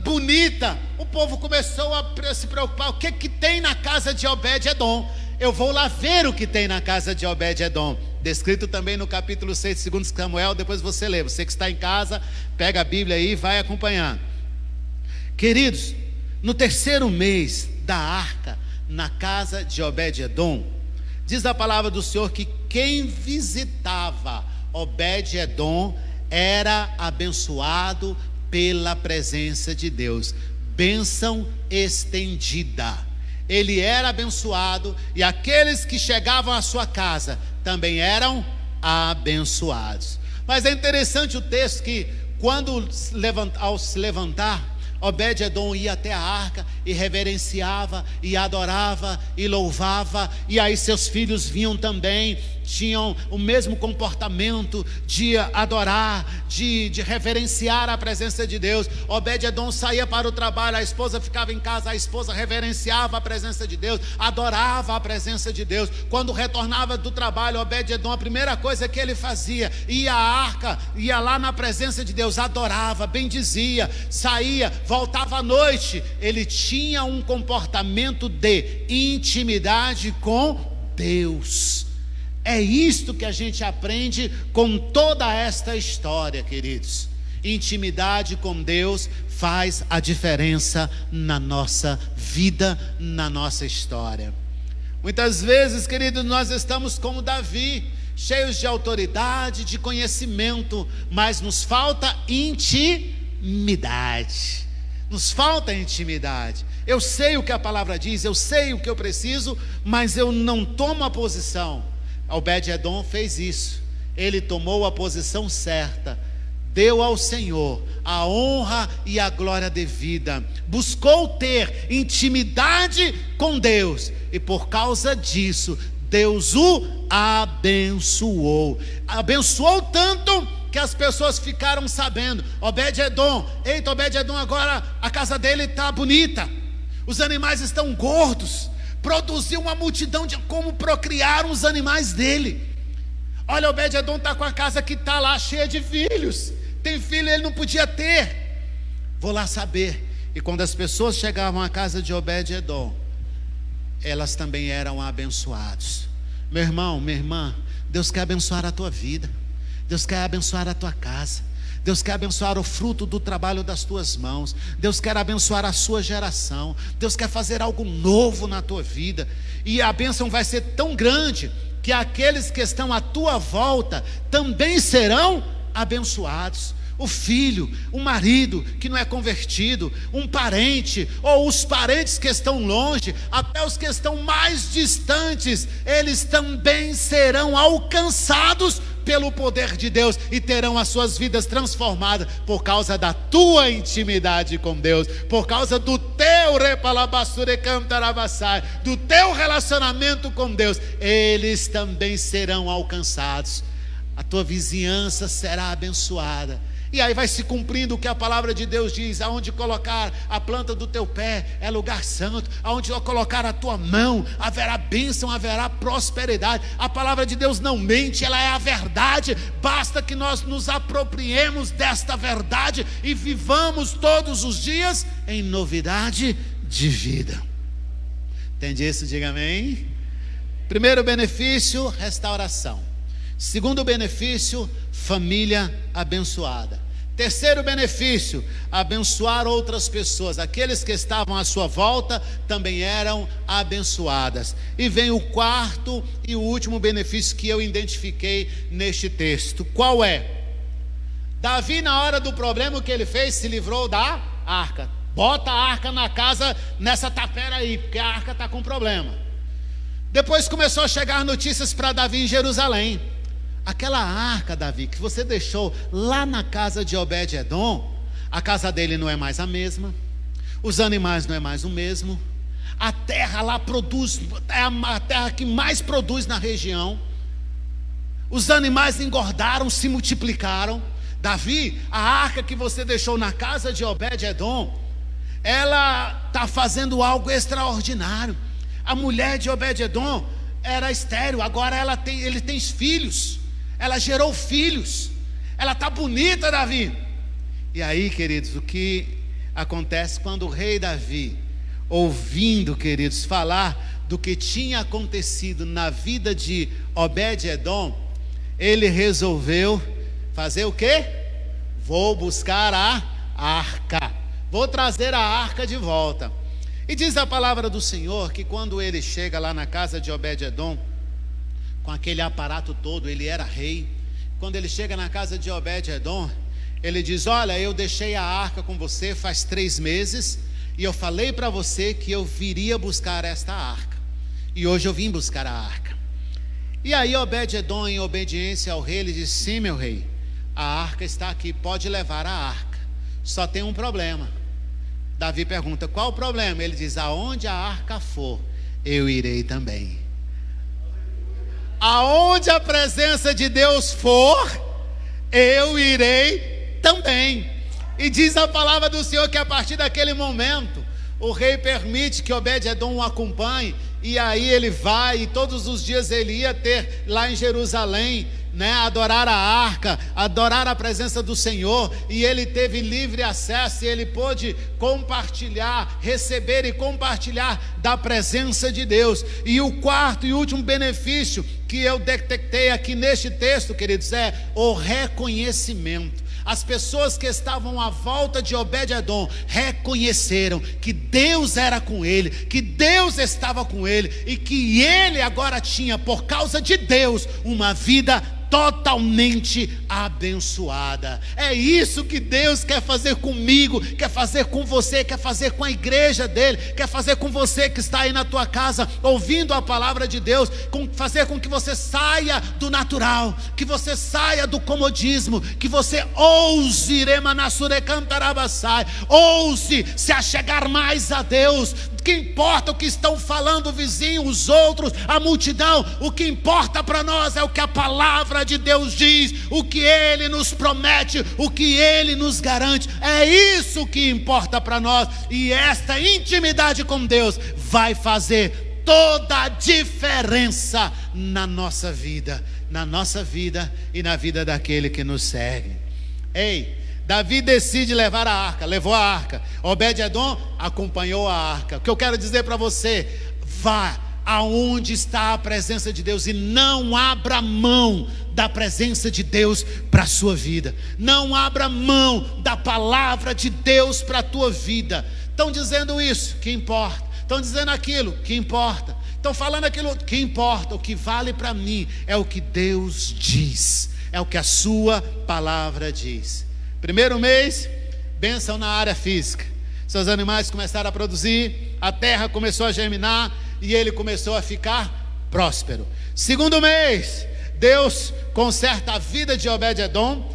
bonita. O povo começou a se preocupar: o que tem na casa de Obed-edom? Eu vou lá ver o que tem na casa de Obed-edom. Descrito também no capítulo 6 de 2 Samuel. Depois você lê, você que está em casa, pega a Bíblia aí e vai acompanhando. Queridos, no terceiro mês da arca, na casa de Obed-edom, diz a palavra do Senhor que quem visitava Obed-edom era abençoado pela presença de Deus. Bênção estendida. Ele era abençoado, e aqueles que chegavam à sua casa também eram abençoados. Mas é interessante o texto que ao se levantar, Obed-edom ia até a arca e reverenciava, e adorava, e louvava, e aí seus filhos vinham também, tinham o mesmo comportamento de adorar, de reverenciar a presença de Deus. Obed-edom saía para o trabalho, a esposa ficava em casa, a esposa reverenciava a presença de Deus, adorava a presença de Deus. Quando retornava do trabalho, Obed-edom, a primeira coisa que ele fazia, ia à arca, ia lá na presença de Deus, adorava, bendizia, saía, voltava à noite. Ele tinha um comportamento de intimidade com Deus. É isto que a gente aprende com toda esta história, queridos. Intimidade com Deus faz a diferença na nossa vida, na nossa história. Muitas vezes, queridos, nós estamos como Davi, cheios de autoridade, de conhecimento, mas nos falta intimidade. Nos falta intimidade. Eu sei o que a palavra diz, eu sei o que eu preciso, mas eu não tomo a posição. Obed-edom fez isso. Ele tomou a posição certa, deu ao Senhor a honra e a glória devida, buscou ter intimidade com Deus, e por causa disso Deus o abençoou. Abençoou tanto que as pessoas ficaram sabendo. Obed-edom, eita, Obed-edom, agora a casa dele está bonita, os animais estão gordos, produziu uma multidão de como procriaram os animais dele. Olha, Obed-edom está com a casa que está lá cheia de filhos, tem filho ele não podia ter, vou lá saber. E quando as pessoas chegavam à casa de Obed-edom, elas também eram abençoadas. Meu irmão, minha irmã, Deus quer abençoar a tua vida, Deus quer abençoar a tua casa, Deus quer abençoar o fruto do trabalho das tuas mãos, Deus quer abençoar a sua geração, Deus quer fazer algo novo na tua vida, e a bênção vai ser tão grande, que aqueles que estão à tua volta, também serão abençoados. O filho, o marido que não é convertido, um parente, ou os parentes que estão longe, até os que estão mais distantes, eles também serão alcançados pelo poder de Deus, e terão as suas vidas transformadas, por causa da tua intimidade com Deus, por causa do teu do teu relacionamento com Deus. Eles também serão alcançados, a tua vizinhança será abençoada. E aí vai se cumprindo o que a palavra de Deus diz: aonde colocar a planta do teu pé é lugar santo, aonde colocar a tua mão haverá bênção, haverá prosperidade. A palavra de Deus não mente, ela é a verdade. Basta que nós nos apropriemos desta verdade e vivamos todos os dias em novidade de vida. Entende isso? Diga amém. Primeiro benefício, restauração. Segundo benefício, família abençoada. Terceiro benefício, abençoar outras pessoas. Aqueles que estavam à sua volta também eram abençoadas. E vem o quarto e o último benefício que eu identifiquei neste texto. Qual é? Davi, na hora do problema, o que ele fez? Se livrou da arca. Bota a arca na casa, nessa tapera aí, porque a arca está com problema. Depois começou a chegar notícias para Davi em Jerusalém. Aquela arca, Davi, que você deixou lá na casa de Obed-edom, a casa dele não é mais a mesma, os animais não é mais o mesmo, a terra lá produz, é a terra que mais produz na região, os animais engordaram, se multiplicaram. Davi, a arca que você deixou na casa de Obed-edom, ela está fazendo algo extraordinário. A mulher de Obed-edom era estéril, agora ele tem filhos. Ela gerou filhos, ela está bonita, Davi. E aí, queridos, o que acontece quando o rei Davi, ouvindo, queridos, falar do que tinha acontecido na vida de Obed-edom, ele resolveu fazer o quê? Vou buscar a arca, vou trazer a arca de volta. E diz a palavra do Senhor que quando ele chega lá na casa de Obed-edom, com aquele aparato todo, ele era rei. Quando ele chega na casa de Obed-edom, ele diz: olha, eu deixei a arca com você faz 3 meses, e eu falei para você que eu viria buscar esta arca, e hoje eu vim buscar a arca. E aí Obed-edom, em obediência ao rei, ele diz: sim, meu rei, a arca está aqui, pode levar a arca. Só tem um problema. Davi pergunta: qual o problema? Ele diz: aonde a arca for, eu irei também. Aonde a presença de Deus for, eu irei também. E diz a palavra do Senhor que a partir daquele momento, o rei permite que Obed-edom o acompanhe. E aí ele vai, e todos os dias ele ia ter lá em Jerusalém, adorar a arca, adorar a presença do Senhor. E ele teve livre acesso, e ele pôde compartilhar, receber e compartilhar da presença de Deus. E o quarto e último benefício que eu detectei aqui neste texto, queridos, é o reconhecimento. As pessoas que estavam à volta de Obed-edom reconheceram que Deus era com ele, que Deus estava com ele, e que ele agora tinha, por causa de Deus, uma vida totalmente abençoada. É isso que Deus quer fazer comigo, quer fazer com você, quer fazer com a igreja dele, quer fazer com você que está aí na tua casa ouvindo a palavra de Deus, fazer com que você saia do natural, que você saia do comodismo, que você ouse ouse se achegar mais a Deus. Que importa o que estão falando o vizinho, os outros, a multidão? O que importa para nós é o que a palavra de Deus diz, o que Ele nos promete, o que Ele nos garante. É isso que importa para nós. E esta intimidade com Deus vai fazer toda a diferença na nossa vida e na vida daquele que nos segue. Ei, Davi decide levar a arca, levou a arca. Obed-edom acompanhou a arca. O que eu quero dizer para você: vá aonde está a presença de Deus e não abra mão da presença de Deus para a sua vida. Não abra mão da palavra de Deus para a tua vida. Estão dizendo isso, que importa. Estão dizendo aquilo, que importa. Estão falando aquilo, que importa. O que vale para mim é o que Deus diz, é o que a sua palavra diz. Primeiro mês, bênção na área física. Seus animais começaram a produzir, a terra começou a germinar e ele começou a ficar próspero. Segundo mês, Deus conserta a vida de Obed-edom.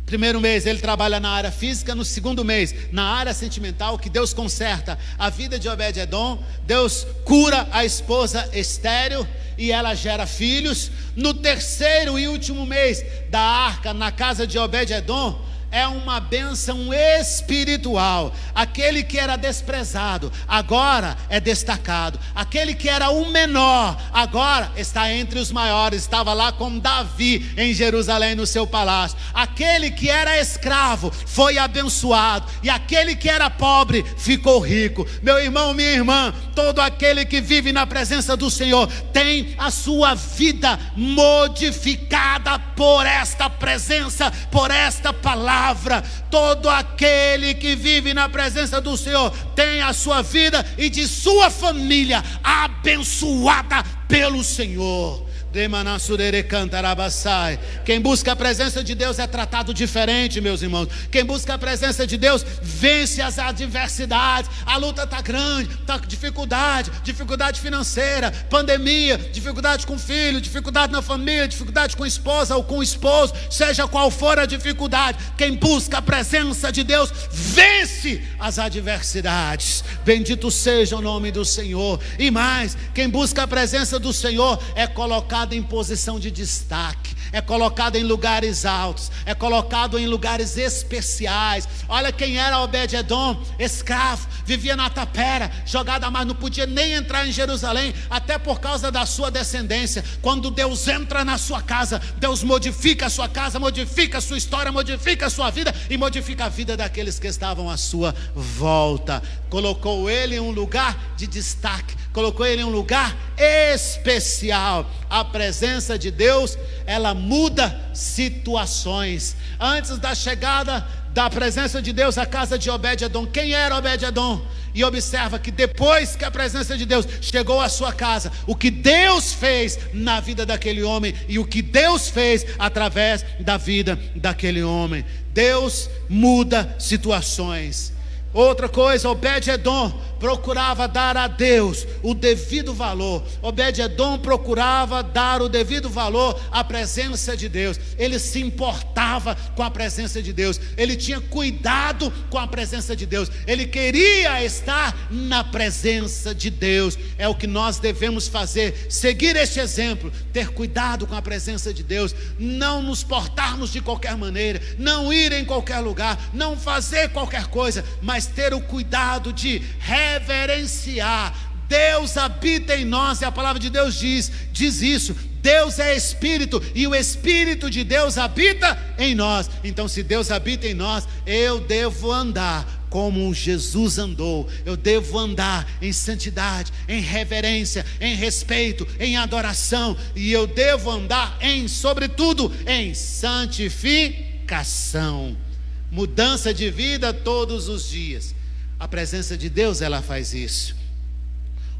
Primeiro mês ele trabalha na área física. No segundo mês, na área sentimental, que Deus conserta a vida de Obed-edom. Deus cura a esposa estéril e ela gera filhos. No terceiro e último mês da arca, na casa de Obed-edom, é uma bênção espiritual. Aquele que era desprezado agora é destacado. Aquele que era o menor agora está entre os maiores. Estava lá com Davi em Jerusalém, no seu palácio. Aquele que era escravo foi abençoado, e aquele que era pobre ficou rico. Meu irmão, minha irmã, todo aquele que vive na presença do Senhor tem a sua vida modificada por esta presença, por esta palavra. Todo aquele que vive na presença do Senhor tem a sua vida e de sua família abençoada pelo Senhor. Quem busca a presença de Deus é tratado diferente, meus irmãos. Quem busca a presença de Deus vence as adversidades. A luta está grande, está dificuldade financeira, pandemia, dificuldade com filho, dificuldade na família, dificuldade com a esposa ou com o esposo, seja qual for a dificuldade. Quem busca a presença de Deus vence as adversidades. Bendito seja o nome do Senhor. E mais, quem busca a presença do Senhor é colocado em posição de destaque, é colocado em lugares altos, é colocado em lugares especiais. Olha quem era Obed-edom: escravo, vivia na tapera, jogada, mas não podia nem entrar em Jerusalém, até por causa da sua descendência. Quando Deus entra na sua casa, Deus modifica a sua casa, modifica a sua história, modifica a sua vida e modifica a vida daqueles que estavam à sua volta. Colocou ele em um lugar de destaque, colocou ele em um lugar especial. A presença de Deus, ela muda situações. Antes da chegada da presença de Deus à casa de Obed-edom, quem era Obed-edom? E observa que depois que a presença de Deus chegou à sua casa, o que Deus fez na vida daquele homem e o que Deus fez através da vida daquele homem. Deus muda situações. Outra coisa, Obed-edom procurava dar a Deus o devido valor. Obed-edom procurava dar o devido valor à presença de Deus. Ele se importava com a presença de Deus. Ele tinha cuidado com a presença de Deus. Ele queria estar na presença de Deus. É o que nós devemos fazer, seguir este exemplo, ter cuidado com a presença de Deus, não nos portarmos de qualquer maneira, não ir em qualquer lugar, não fazer qualquer coisa, mas ter o cuidado de reverenciar. Deus habita em nós, e a palavra de Deus diz isso. Deus é Espírito, e o Espírito de Deus habita em nós. Então, se Deus habita em nós, eu devo andar como Jesus andou. Eu devo andar em santidade, em reverência, em respeito, em adoração. E eu devo andar sobretudo, em santificação. Mudança de vida todos os dias. A presença de Deus, ela faz isso.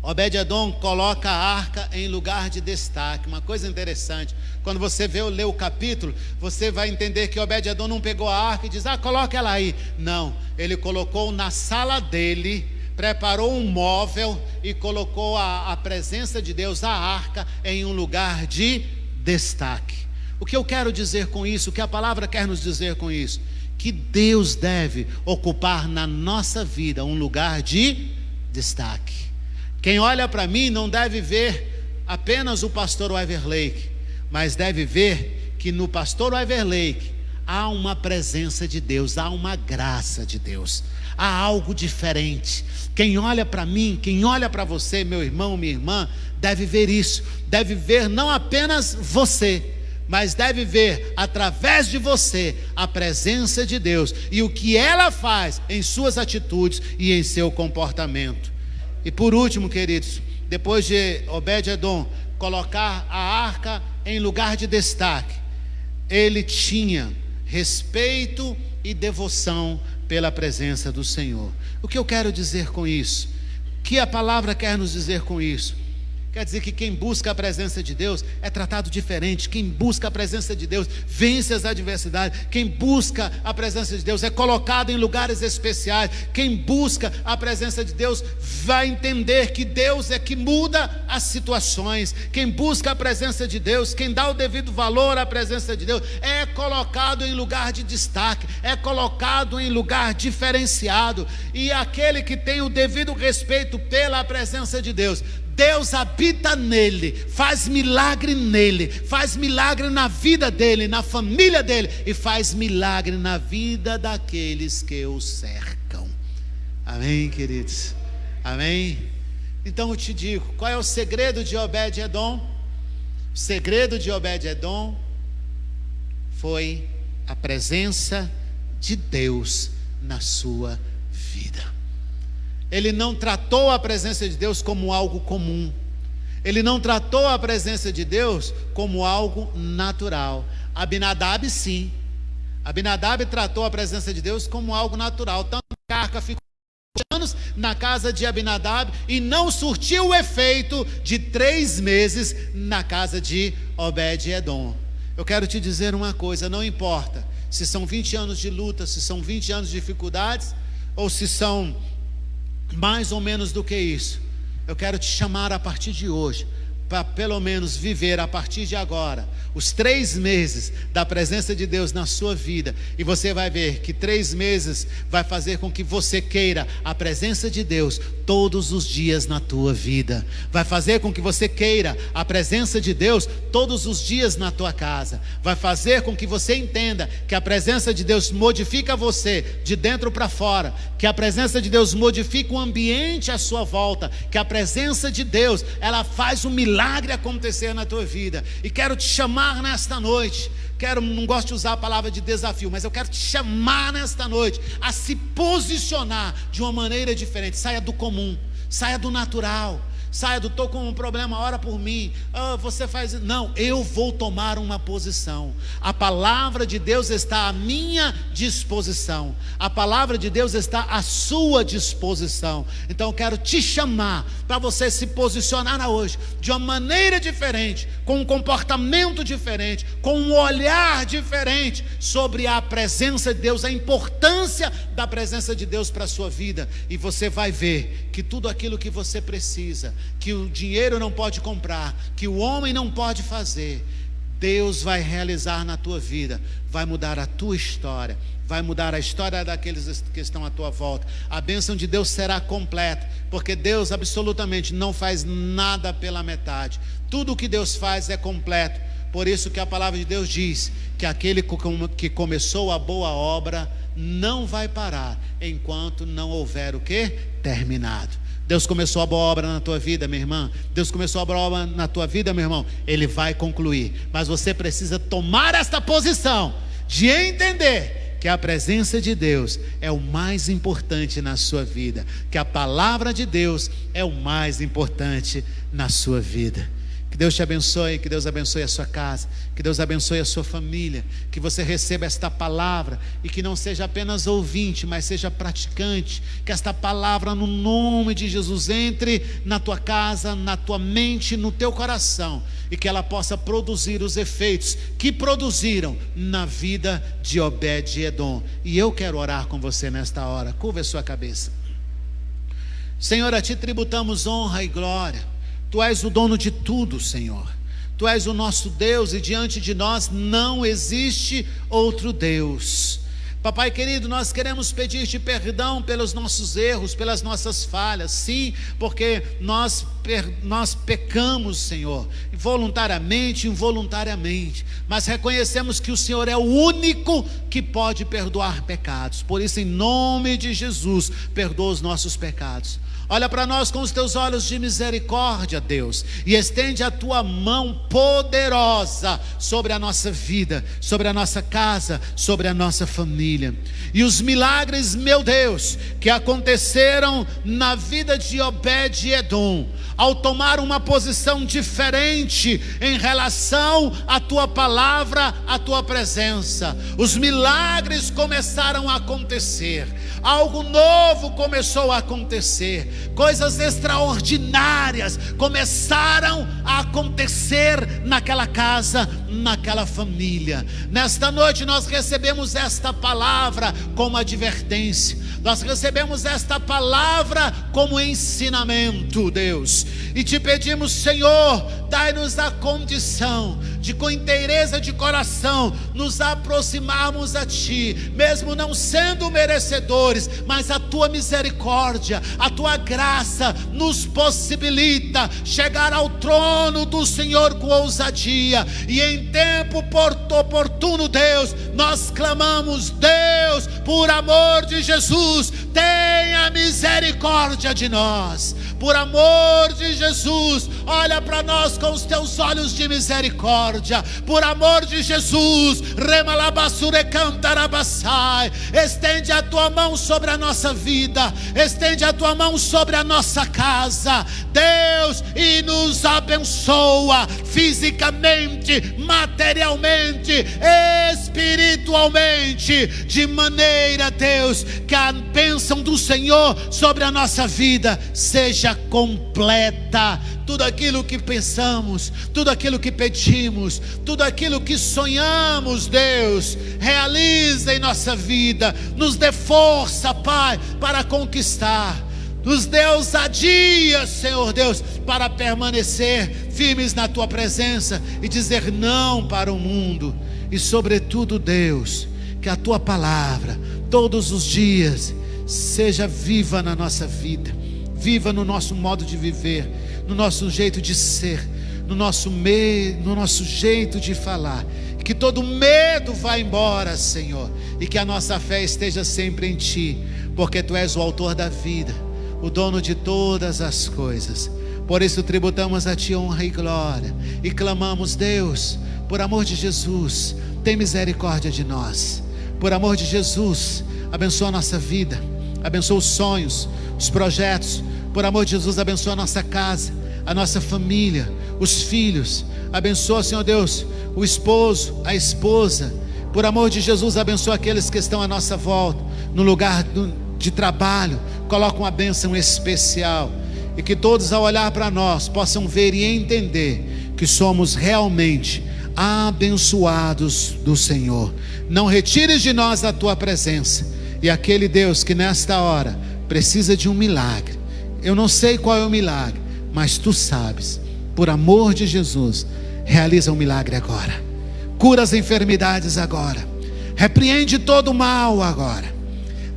Obed-edom coloca a arca em lugar de destaque. Uma coisa interessante, quando você ler o capítulo, você vai entender que Obed-edom não pegou a arca e diz: coloca ela aí. Não, ele colocou na sala dele, preparou um móvel e colocou a presença de Deus, a arca, em um lugar de destaque. O que eu quero dizer com isso, o que a palavra quer nos dizer com isso? Que Deus deve ocupar na nossa vida um lugar de destaque. Quem olha para mim não deve ver apenas o pastor Everlake, mas deve ver que no pastor Everlake há uma presença de Deus, há uma graça de Deus, há algo diferente. Quem olha para mim, quem olha para você, meu irmão, minha irmã, deve ver isso, deve ver não apenas você, mas deve ver através de você a presença de Deus e o que ela faz em suas atitudes e em seu comportamento. E por último, queridos, depois de Obed-edom colocar a arca em lugar de destaque, ele tinha respeito e devoção pela presença do Senhor. O que eu quero dizer com isso? O que a palavra quer nos dizer com isso? Quer dizer que quem busca a presença de Deus é tratado diferente. Quem busca a presença de Deus vence as adversidades. Quem busca a presença de Deus é colocado em lugares especiais. Quem busca a presença de Deus vai entender que Deus é que muda as situações. Quem busca a presença de Deus, quem dá o devido valor à presença de Deus, é colocado em lugar de destaque, é colocado em lugar diferenciado. E aquele que tem o devido respeito pela presença de Deus, Deus habita nele, faz milagre nele, faz milagre na vida dele, na família dele, e faz milagre na vida daqueles que o cercam. Amém, queridos? Amém? Então eu te digo, qual é o segredo de Obed-edom? O segredo de Obed-edom foi a presença de Deus na sua vida. Ele não tratou a presença de Deus como algo comum. Ele não tratou a presença de Deus como algo natural. Abinadab, sim. Abinadab tratou a presença de Deus como algo natural. Tanto que a arca ficou anos na casa de Abinadab e não surtiu o efeito de 3 meses na casa de Obed-edom. Eu quero te dizer uma coisa: não importa se são 20 anos de luta, se são 20 anos de dificuldades, ou se são mais ou menos do que isso, eu quero te chamar a partir de hoje, para pelo menos viver a partir de agora os 3 meses da presença de Deus na sua vida. E você vai ver que 3 meses vai fazer com que você queira a presença de Deus todos os dias na tua vida. Vai fazer com que você queira a presença de Deus todos os dias na tua casa. Vai fazer com que você entenda que a presença de Deus modifica você de dentro para fora, que a presença de Deus modifica o ambiente à sua volta, que a presença de Deus, ela faz um milagre acontecer na tua vida. E quero te chamar nesta noite, não gosto de usar a palavra de desafio, mas eu quero te chamar nesta noite a se posicionar de uma maneira diferente. Saia do comum, saia do natural, Saia, estou com um problema, ora por mim. Você faz isso. Não, eu vou tomar uma posição. A palavra de Deus está à minha disposição. A palavra de Deus está à sua disposição. Então eu quero te chamar para você se posicionar hoje de uma maneira diferente, com um comportamento diferente, com um olhar diferente sobre a presença de Deus, a importância da presença de Deus para a sua vida. E você vai ver que tudo aquilo que você precisa, que o dinheiro não pode comprar, que o homem não pode fazer, Deus vai realizar na tua vida, vai mudar a tua história, vai mudar a história daqueles que estão à tua volta. A bênção de Deus será completa, porque Deus absolutamente não faz nada pela metade. Tudo o que Deus faz é completo. Por isso que a palavra de Deus diz que aquele que começou a boa obra não vai parar enquanto não houver o quê? Terminado. Deus começou a boa obra na tua vida, minha irmã. Deus começou a boa obra na tua vida, meu irmão. Ele vai concluir. Mas você precisa tomar esta posição de entender que a presença de Deus é o mais importante na sua vida, que a palavra de Deus é o mais importante na sua vida. Que Deus te abençoe, que Deus abençoe a sua casa, que Deus abençoe a sua família, que você receba esta palavra e que não seja apenas ouvinte, mas seja praticante, que esta palavra no nome de Jesus entre na tua casa, na tua mente, no teu coração, e que ela possa produzir os efeitos que produziram na vida de Obed-Edom. E eu quero orar com você nesta hora. Curva a sua cabeça. Senhor, a ti tributamos honra e glória. Tu és o dono de tudo, Senhor. Tu és o nosso Deus e diante de nós não existe outro Deus. Papai querido, nós queremos pedir-te perdão pelos nossos erros, pelas nossas falhas, sim, porque nós pecamos, Senhor, voluntariamente e involuntariamente, mas reconhecemos que o Senhor é o único que pode perdoar pecados. Por isso, em nome de Jesus, perdoa os nossos pecados. Olha para nós com os teus olhos de misericórdia, Deus, e estende a tua mão poderosa sobre a nossa vida, sobre a nossa casa, sobre a nossa família. E os milagres, meu Deus, que aconteceram na vida de Obed-Edom, ao tomar uma posição diferente em relação à tua palavra, à tua presença, os milagres começaram a acontecer, algo novo começou a acontecer, coisas extraordinárias começaram a acontecer naquela casa, naquela família. Nesta noite nós recebemos esta palavra como advertência, nós recebemos esta palavra como ensinamento, Deus, e te pedimos, Senhor, dai-nos a condição de, com inteireza de coração, nos aproximarmos a Ti, mesmo não sendo merecedores, mas a Tua misericórdia, a Tua graça nos possibilita chegar ao trono do Senhor com ousadia, e em tempo oportuno, Deus, nós clamamos: Deus, por amor de Jesus, tenha misericórdia de nós. Por amor de Jesus, olha para nós com os teus olhos de misericórdia. Por amor de Jesus, estende a tua mão sobre a nossa vida, estende a tua mão sobre a nossa casa, Deus, e nos abençoa fisicamente, materialmente, espiritualmente, de maneira, Deus, que a bênção do Senhor sobre a nossa vida seja completa. Tudo aquilo que pensamos, tudo aquilo que pedimos, tudo aquilo que sonhamos, Deus, realiza em nossa vida, nos dê força, Pai, para conquistar, nos dê ousadia, Senhor Deus, para permanecer firmes na Tua presença e dizer não para o mundo. E sobretudo, Deus, que a Tua palavra todos os dias seja viva na nossa vida, viva no nosso modo de viver, no nosso jeito de ser, no nosso jeito de falar. Que todo medo vá embora, Senhor, e que a nossa fé esteja sempre em Ti, porque Tu és o autor da vida, o dono de todas as coisas. Por isso tributamos a Ti honra e glória, e clamamos: Deus, por amor de Jesus, tem misericórdia de nós. Por amor de Jesus, abençoa a nossa vida, abençoa os sonhos, os projetos. Por amor de Jesus, abençoa a nossa casa, a nossa família, os filhos. Abençoa, Senhor Deus, o esposo, a esposa. Por amor de Jesus, abençoa aqueles que estão à nossa volta, no lugar de trabalho. Coloca uma bênção especial, e que todos, ao olhar para nós, possam ver e entender que somos realmente abençoados do Senhor. Não retires de nós a tua presença. E aquele Deus que nesta hora precisa de um milagre, eu não sei qual é o milagre, mas tu sabes. Por amor de Jesus, realiza um milagre agora. Cura as enfermidades agora. Repreende todo o mal agora.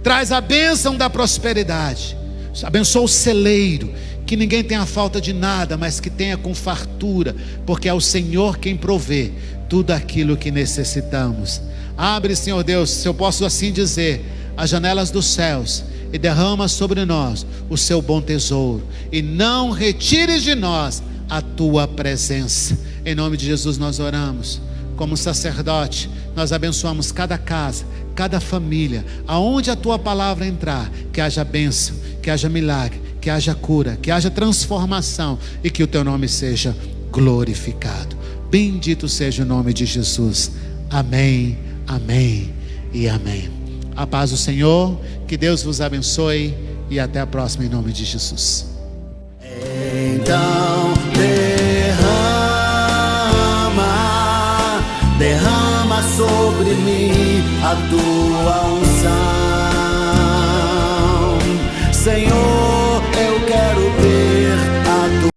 Traz a bênção da prosperidade. Abençoa o celeiro, que ninguém tenha falta de nada, mas que tenha com fartura, porque é o Senhor quem provê tudo aquilo que necessitamos. Abre, Senhor Deus, se eu posso assim dizer, as janelas dos céus, e derrama sobre nós o seu bom tesouro, e não retires de nós a tua presença. Em nome de Jesus nós oramos. Como sacerdote, nós abençoamos cada casa, cada família, aonde a tua palavra entrar, que haja bênção, que haja milagre, que haja cura, que haja transformação, e que o teu nome seja glorificado. Bendito seja o nome de Jesus. Amém, amém e amém. A paz do Senhor, que Deus vos abençoe, e até a próxima, em nome de Jesus. Então derrama sobre mim a tua unção, Senhor.